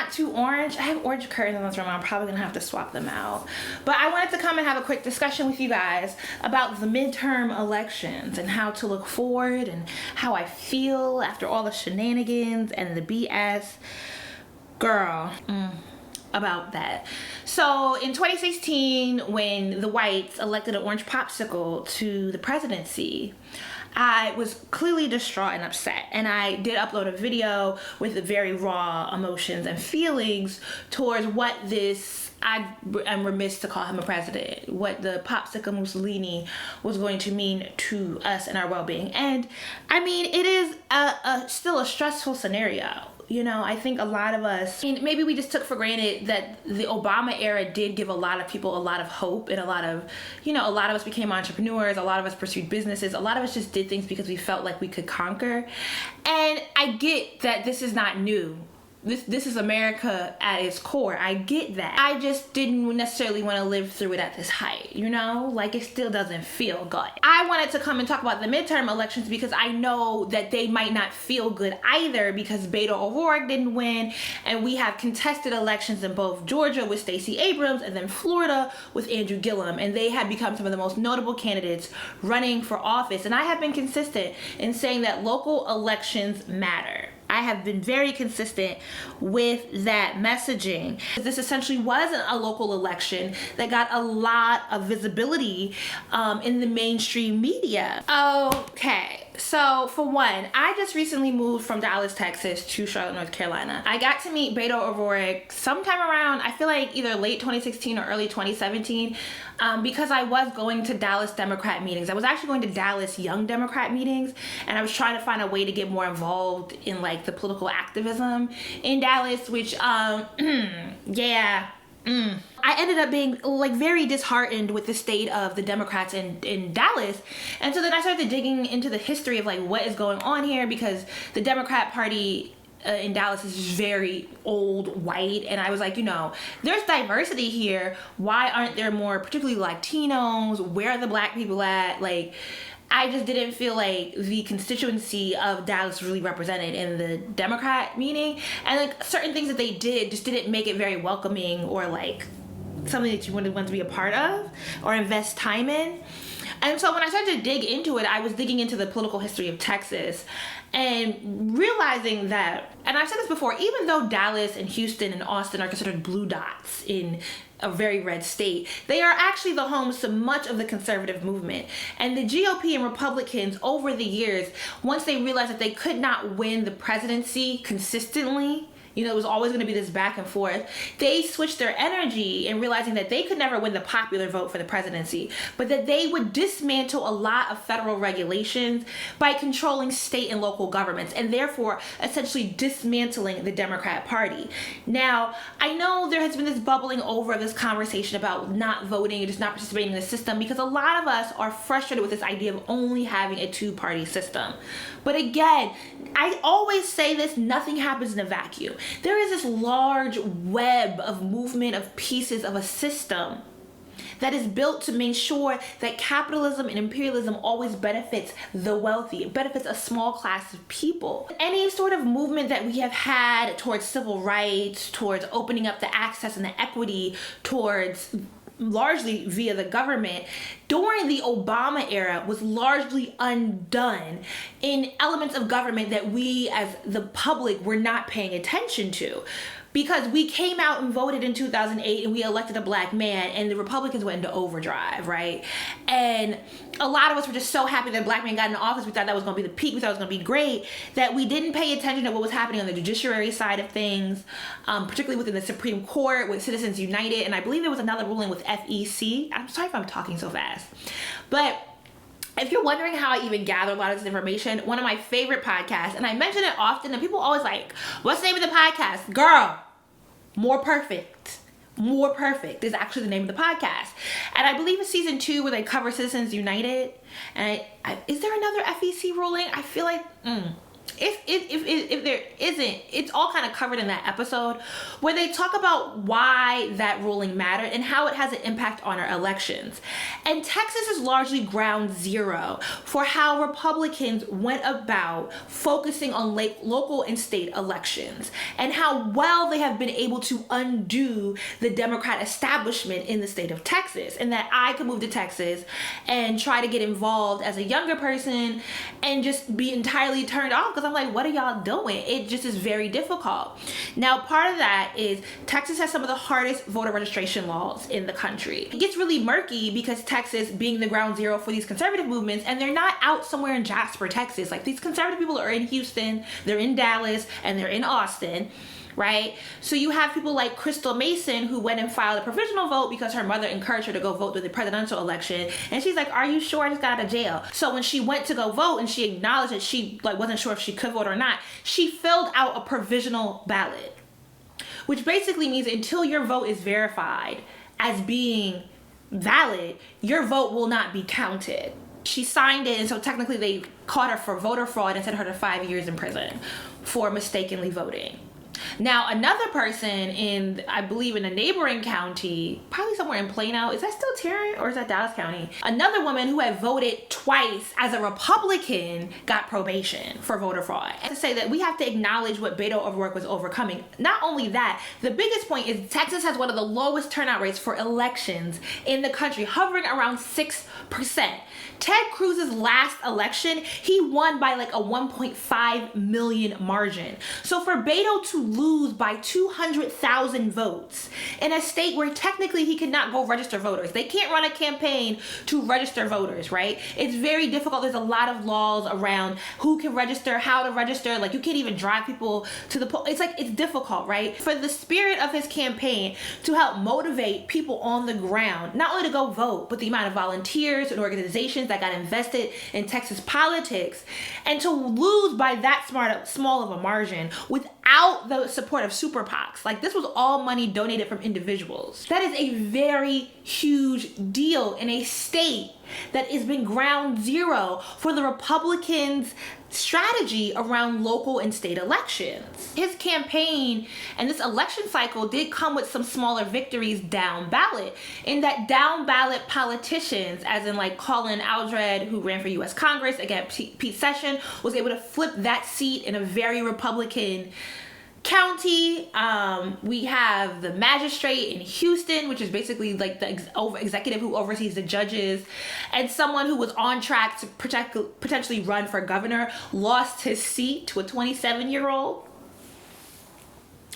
not too orange. I have orange curtains in this room. I'm probably gonna have to swap them out. But I wanted to come and have a quick discussion with you guys about the midterm elections and how to look forward and how I feel after all the shenanigans and the BS. Girl, about that. So in 2016, when the whites elected an orange popsicle to the presidency, I was clearly distraught and upset, and I did upload a video with very raw emotions and feelings towards what this, I am remiss to call him a president, what the popsicle Mussolini was going to mean to us and our well-being. And I mean, it is still a stressful scenario. You know, I think a lot of us, maybe we just took for granted that the Obama era did give a lot of people a lot of hope, and a lot of us became entrepreneurs, a lot of us pursued businesses, a lot of us just did things because we felt like we could conquer. And I get that this is not new. This is America at its core. I get that. I just didn't necessarily want to live through it at this height, you know? Like, it still doesn't feel good. I wanted to come and talk about the midterm elections because I know that they might not feel good either, because Beto O'Rourke didn't win, and we have contested elections in both Georgia with Stacey Abrams and then Florida with Andrew Gillum, and they have become some of the most notable candidates running for office. And I have been consistent in saying that local elections matter. I have been very consistent with that messaging. This essentially was a local election that got a lot of visibility in the mainstream media. Okay. So for one, I just recently moved from Dallas, Texas to Charlotte, North Carolina. I got to meet Beto O'Rourke sometime around, I feel like either late 2016 or early 2017, because I was going to Dallas Democrat meetings. I was actually going to Dallas Young Democrat meetings, and I was trying to find a way to get more involved in like the political activism in Dallas, which, yeah. I ended up being like very disheartened with the state of the Democrats in Dallas. And so then I started digging into the history of like what is going on here, because the Democrat Party in Dallas is just very old, white, and I was like, you know, there's diversity here. Why aren't there more, particularly Latinos? Where are the black people at? Like, I just didn't feel like the constituency of Dallas really represented in the Democrat meeting. And like certain things that they did just didn't make it very welcoming or like something that you wouldn't want to be a part of or invest time in. And so when I started to dig into it, I was digging into the political history of Texas and realizing that, and I've said this before, even though Dallas and Houston and Austin are considered blue dots in a very red state, they are actually the homes to much of the conservative movement. And the GOP and Republicans over the years, once they realized that they could not win the presidency consistently, you know, it was always going to be this back and forth, they switched their energy in realizing that they could never win the popular vote for the presidency, but that they would dismantle a lot of federal regulations by controlling state and local governments, and therefore essentially dismantling the Democrat Party. Now, I know there has been this bubbling over of this conversation about not voting and just not participating in the system, because a lot of us are frustrated with this idea of only having a two-party system. But again, I always say this, nothing happens in a vacuum. There is this large web of movement of pieces of a system that is built to make sure that capitalism and imperialism always benefits the wealthy. It benefits a small class of people. Any sort of movement that we have had towards civil rights, towards opening up the access and the equity, towards largely via the government during the Obama era was largely undone in elements of government that we as the public were not paying attention to. Because we came out and voted in 2008 and we elected a black man, and the Republicans went into overdrive, right? And a lot of us were just so happy that a black man got in office. We thought that was going to be the peak. We thought it was going to be great, that we didn't pay attention to what was happening on the judiciary side of things, particularly within the Supreme Court with Citizens United. And I believe there was another ruling with FEC. I'm sorry if I'm talking so fast. But if you're wondering how I even gather a lot of this information, one of my favorite podcasts, and I mention it often, and people always like, what's the name of the podcast? Girl, More Perfect. More Perfect is actually the name of the podcast. And I believe it's season 2 where they cover Citizens United. And is there another FEC ruling? I feel like, if there isn't, it's all kind of covered in that episode where they talk about why that ruling mattered and how it has an impact on our elections. And Texas is largely ground zero for how Republicans went about focusing on local and state elections and how well they have been able to undo the Democrat establishment in the state of Texas. And that I could move to Texas and try to get involved as a younger person and just be entirely turned off because I'm like, what are y'all doing? It just is very difficult. Now, part of that is Texas has some of the hardest voter registration laws in the country. It gets really murky because Texas being the ground zero for these conservative movements, and they're not out somewhere in Jasper, Texas. Like, these conservative people are in Houston, they're in Dallas, and they're in Austin. Right? So you have people like Crystal Mason who went and filed a provisional vote because her mother encouraged her to go vote through the presidential election. And she's like, are you sure? I just got out of jail. So when she went to go vote and she acknowledged that she wasn't sure if she could vote or not, she filled out a provisional ballot, which basically means until your vote is verified as being valid, your vote will not be counted. She signed it, and so technically they caught her for voter fraud and sent her to 5 years in prison for mistakenly voting. Now, another person in, I believe in a neighboring county, probably somewhere in Plano, is that still Tarrant or is that Dallas County? Another woman who had voted twice as a Republican got probation for voter fraud. And to say that we have to acknowledge what Beto O'Rourke was overcoming. Not only that, the biggest point is Texas has one of the lowest turnout rates for elections in the country, hovering around 6%. Ted Cruz's last election, he won by like a 1.5 million margin. So for Beto to lose by 200,000 votes in a state where technically he could not go register voters. They can't run a campaign to register voters, right? It's very difficult. There's a lot of laws around who can register, how to register. Like, you can't even drive people to the poll. It's like, it's difficult, right? For the spirit of his campaign to help motivate people on the ground, not only to go vote, but the amount of volunteers and organizations that got invested in Texas politics, and to lose by that small of a margin without the support of super PACs. Like, this was all money donated from individuals. That is a very huge deal in a state that has been ground zero for the Republicans' strategy around local and state elections. His campaign and this election cycle did come with some smaller victories down ballot, in that down ballot politicians, as in like Colin Aldred, who ran for U.S. Congress against Pete Sessions, was able to flip that seat in a very Republican county. We have the magistrate in Houston, which is basically like the executive who oversees the judges, and someone who was on track to potentially run for governor lost his seat to a 27-year-old.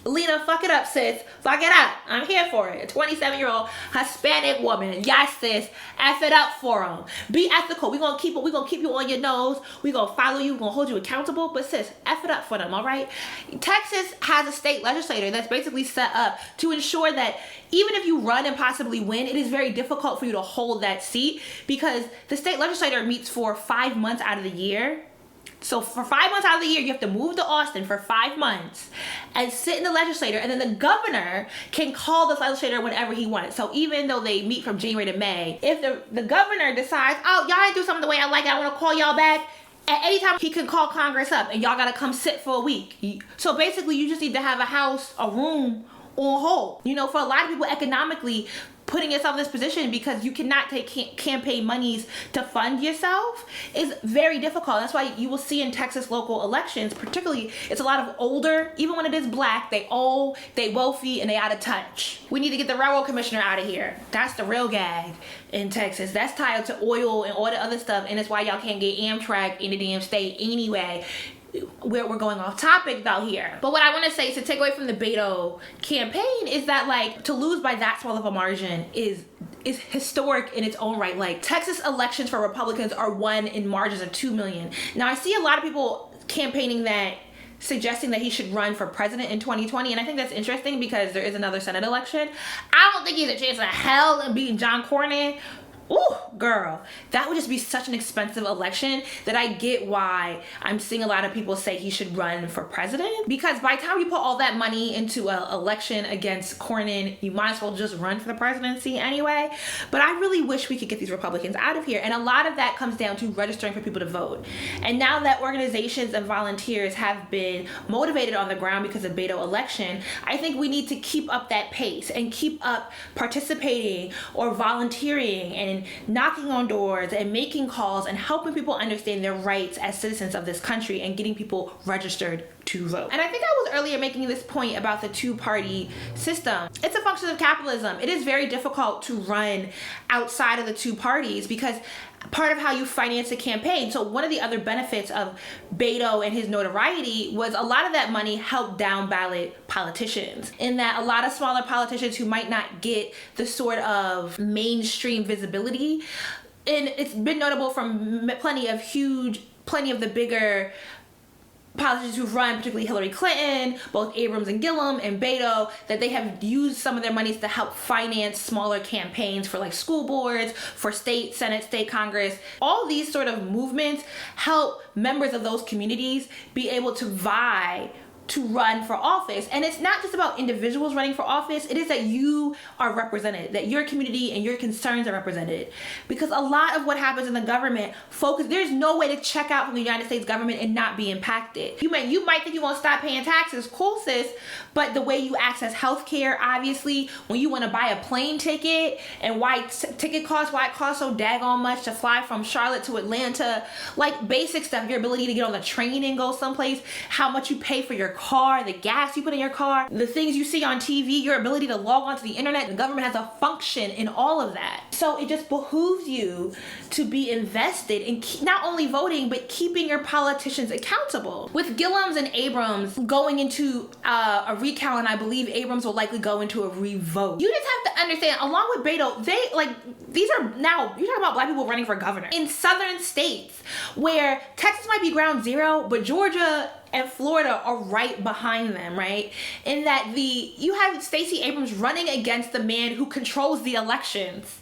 Lena, fuck it up, sis. Fuck it up. I'm here for it. A 27-year-old Hispanic woman. Yes, sis. F it up for them. Be ethical. We're gonna keep you on your nose. We're gonna follow you. We're gonna hold you accountable. But sis, F it up for them, all right? Texas has a state legislator that's basically set up to ensure that even if you run and possibly win, it is very difficult for you to hold that seat, because the state legislator meets for 5 months out of the year. So for 5 months out of the year, you have to move to Austin for 5 months and sit in the legislature, and then the governor can call the legislator whenever he wants. So even though they meet from January to May, if the governor decides, oh, y'all didn't do something the way I like it, I want to call y'all back, at any time he can call Congress up and y'all got to come sit for a week. So basically you just need to have a room on hold. You know, for a lot of people, economically, putting yourself in this position because you cannot take campaign monies to fund yourself is very difficult. That's why you will see in Texas local elections, particularly, it's a lot of older, even when it is black, they old, they wealthy, and they out of touch. We need to get the railroad commissioner out of here. That's the real gag in Texas. That's tied to oil and all the other stuff, and it's why y'all can't get Amtrak in the damn state anyway. We're going off topic though here. But what I want to say is, to take away from the Beto campaign, is that like, to lose by that small of a margin is historic in its own right. Like, Texas elections for Republicans are won in margins of 2 million. Now I see a lot of people campaigning that, suggesting that he should run for president in 2020, and I think that's interesting because there is another Senate election. I don't think he has a chance in hell of beating John Cornyn, Ooh, girl, that would just be such an expensive election that I get why I'm seeing a lot of people say he should run for president. Because by the time you put all that money into an election against Cornyn, you might as well just run for the presidency anyway. But I really wish we could get these Republicans out of here. And a lot of that comes down to registering for people to vote. And now that organizations and volunteers have been motivated on the ground because of Beto election, I think we need to keep up that pace and keep up participating or volunteering and knocking on doors and making calls and helping people understand their rights as citizens of this country and getting people registered to vote. And I think I was earlier making this point about the two-party system. It's a function of capitalism. It is very difficult to run outside of the two parties because part of how you finance a campaign. So one of the other benefits of Beto and his notoriety was a lot of that money helped down ballot politicians, in that a lot of smaller politicians who might not get the sort of mainstream visibility, and it's been notable from plenty of the bigger politicians who've run, particularly Hillary Clinton, both Abrams and Gillum and Beto, that they have used some of their monies to help finance smaller campaigns for like school boards, for state Senate, state Congress. All these sort of movements help members of those communities be able to vie to run for office. And it's not just about individuals running for office, it is that you are represented, that your community and your concerns are represented. Because a lot of what happens in the government there's no way to check out from the United States government and not be impacted. You might think you won't stop paying taxes, cool sis, but the way you access healthcare, obviously, when you want to buy a plane ticket and why it costs so daggone much to fly from Charlotte to Atlanta, like basic stuff, your ability to get on the train and go someplace, how much you pay for your car, the gas you put in your car, the things you see on TV, your ability to log onto the internet. The government has a function in all of that. So it just behooves you to be invested in not only voting, but keeping your politicians accountable. With Gillums and Abrams going into a recount, and I believe Abrams will likely go into a revote. You just have to understand, along with Beto, these are now, you're talking about black people running for governor in southern states where Texas might be ground zero, but Georgia and Florida are right behind them, right? In that you have Stacey Abrams running against the man who controls the elections.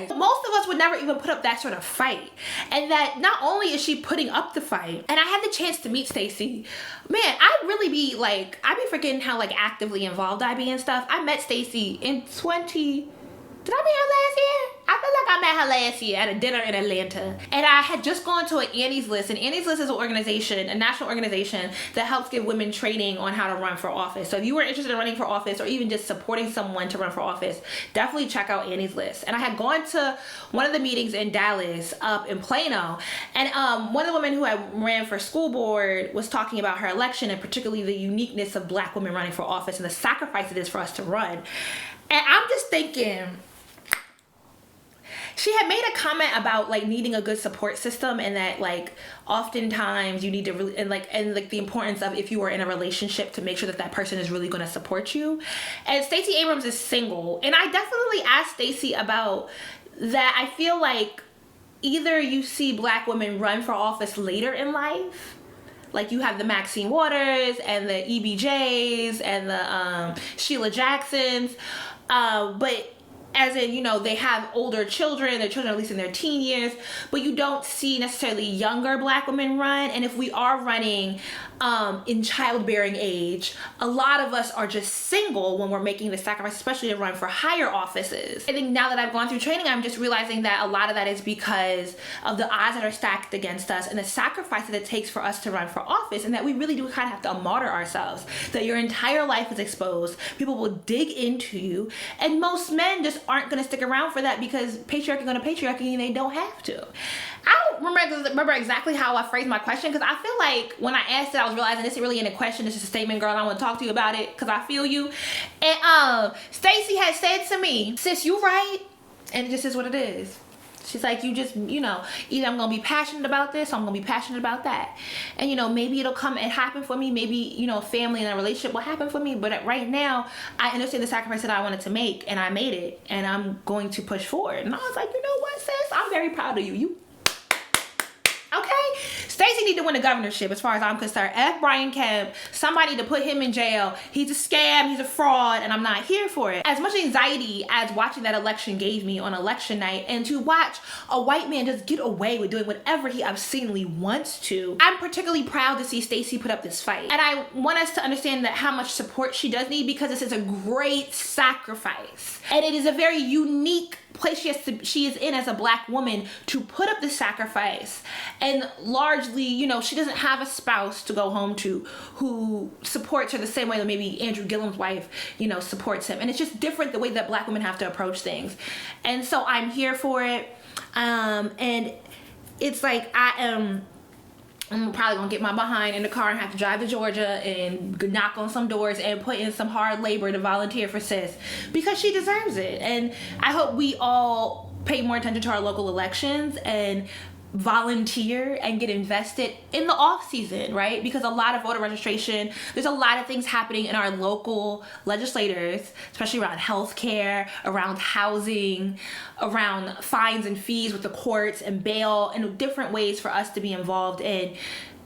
Most of us would never even put up that sort of fight. And that not only is she putting up the fight, and I had the chance to meet Stacey, man, I'd be forgetting how actively involved I be in stuff. I met Stacey in did I meet her last year? I feel like I met her last year at a dinner in Atlanta. And I had just gone to an Annie's List, and Annie's List is an organization, a national organization that helps give women training on how to run for office. So if you were interested in running for office or even just supporting someone to run for office, definitely check out Annie's List. And I had gone to one of the meetings in Dallas up in Plano, and one of the women who I ran for school board was talking about her election and particularly the uniqueness of black women running for office and the sacrifice it is for us to run. And I'm just thinking, she had made a comment about needing a good support system, and that oftentimes you need to really and the importance of, if you are in a relationship, to make sure that person is really going to support you. And Stacey Abrams is single, and I definitely asked Stacey about that. I feel like either you see black women run for office later in life, like you have the Maxine Waters and the EBJs and the Sheila Jacksons, but as in, they have older children, their children at least in their teen years, but you don't see necessarily younger black women run. And if we are running in childbearing age, a lot of us are just single when we're making the sacrifice, especially to run for higher offices. I think now that I've gone through training, I'm just realizing that a lot of that is because of the odds that are stacked against us and the sacrifice that it takes for us to run for office, and that we really do kind of have to martyr ourselves, that your entire life is exposed, people will dig into you, and most men just aren't going to stick around for that because patriarchy going to patriarchy and they don't have to. I don't remember exactly how I phrased my question, because I feel like when I asked it, I was realizing this isn't really in a question, it's just a statement, girl. I want to talk to you about it because I feel you. And Stacey had said to me, sis, you right, and it just is what it is. She's like, you just, either I'm going to be passionate about this or I'm going to be passionate about that. And, maybe it'll come and happen for me. Maybe, family and a relationship will happen for me. But right now, I understand the sacrifice that I wanted to make, and I made it, and I'm going to push forward. And I was like, you know what, sis? I'm very proud of you. Okay? Stacey need to win a governorship as far as I'm concerned. F. Brian Kemp, somebody to put him in jail. He's a scam, he's a fraud, and I'm not here for it. As much anxiety as watching that election gave me on election night, and to watch a white man just get away with doing whatever he obscenely wants to, I'm particularly proud to see Stacey put up this fight. And I want us to understand that how much support she does need, because this is a great sacrifice. And it is a very unique place she is in as a black woman to put up this sacrifice. And largely, you know, she doesn't have a spouse to go home to who supports her the same way that maybe Andrew Gillum's wife, you know, supports him. And it's just different the way that black women have to approach things. And so I'm here for it. And it's like I'm probably gonna get my behind in the car and have to drive to Georgia and knock on some doors and put in some hard labor to volunteer for sis, because she deserves it. And I hope we all pay more attention to our local elections and volunteer and get invested in the off season, right? Because a lot of voter registration, there's a lot of things happening in our local legislators, especially around healthcare, around housing, around fines and fees with the courts and bail, and different ways for us to be involved in.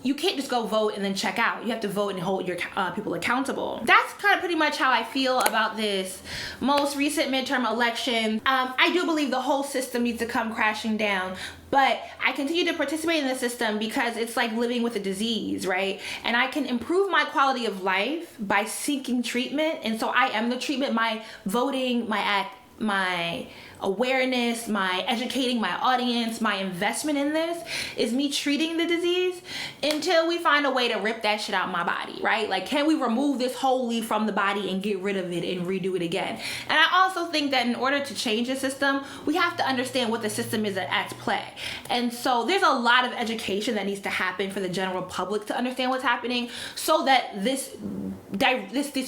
You can't just go vote and then check out. You have to vote and hold your people accountable. That's kind of pretty much how I feel about this most recent midterm election. I do believe the whole system needs to come crashing down, but I continue to participate in the system because it's like living with a disease, right? And I can improve my quality of life by seeking treatment. And so I am the treatment. My voting, my awareness, my educating my audience, my investment in this is me treating the disease until we find a way to rip that shit out my body, right? Like, can we remove this wholly from the body and get rid of it and redo it again? And I also think that in order to change the system, we have to understand what the system is at play. And so there's a lot of education that needs to happen for the general public to understand what's happening, so that this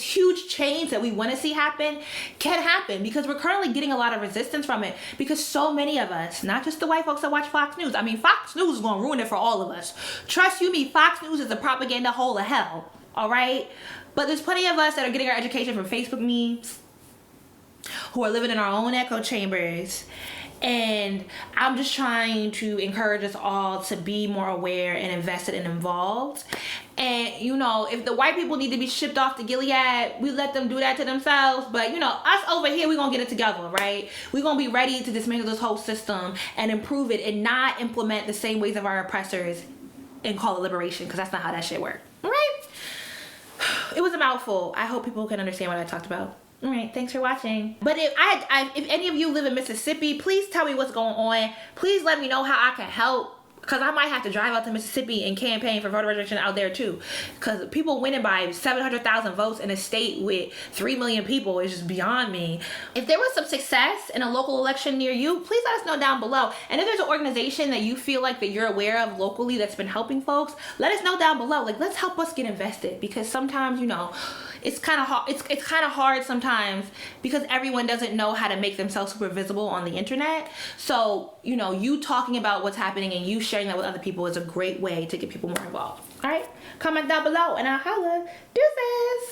huge change that we want to see happen can happen, because we're currently getting a lot of resistance from it, because so many of us, not just the white folks that watch Fox News, I mean, Fox News is going to ruin it for all of us. Trust you me, Fox News is a propaganda hole of hell, all right? But there's plenty of us that are getting our education from Facebook memes, who are living in our own echo chambers. And I'm just trying to encourage us all to be more aware and invested and involved. And, you know, if the white people need to be shipped off to Gilead, we let them do that to themselves. But, you know, us over here, we're going to get it together, right? We're going to be ready to dismantle this whole system and improve it and not implement the same ways of our oppressors and call it liberation, because that's not how that shit works, all right? It was a mouthful. I hope people can understand what I talked about. All right, thanks for watching. But if any of you live in Mississippi, please tell me what's going on. Please let me know how I can help, because I might have to drive out to Mississippi and campaign for voter registration out there too. Because people winning by 700,000 votes in a state with 3 million people is just beyond me. If there was some success in a local election near you, please let us know down below. And if there's an organization that you feel like that you're aware of locally that's been helping folks, let us know down below. Like, let's help us get invested, because sometimes, you know, it's kind of hard. It's kind of hard sometimes, because everyone doesn't know how to make themselves super visible on the internet. So, you know, you talking about what's happening and you sharing that with other people is a great way to get people more involved. All right, comment down below and I'll holla. Deuces.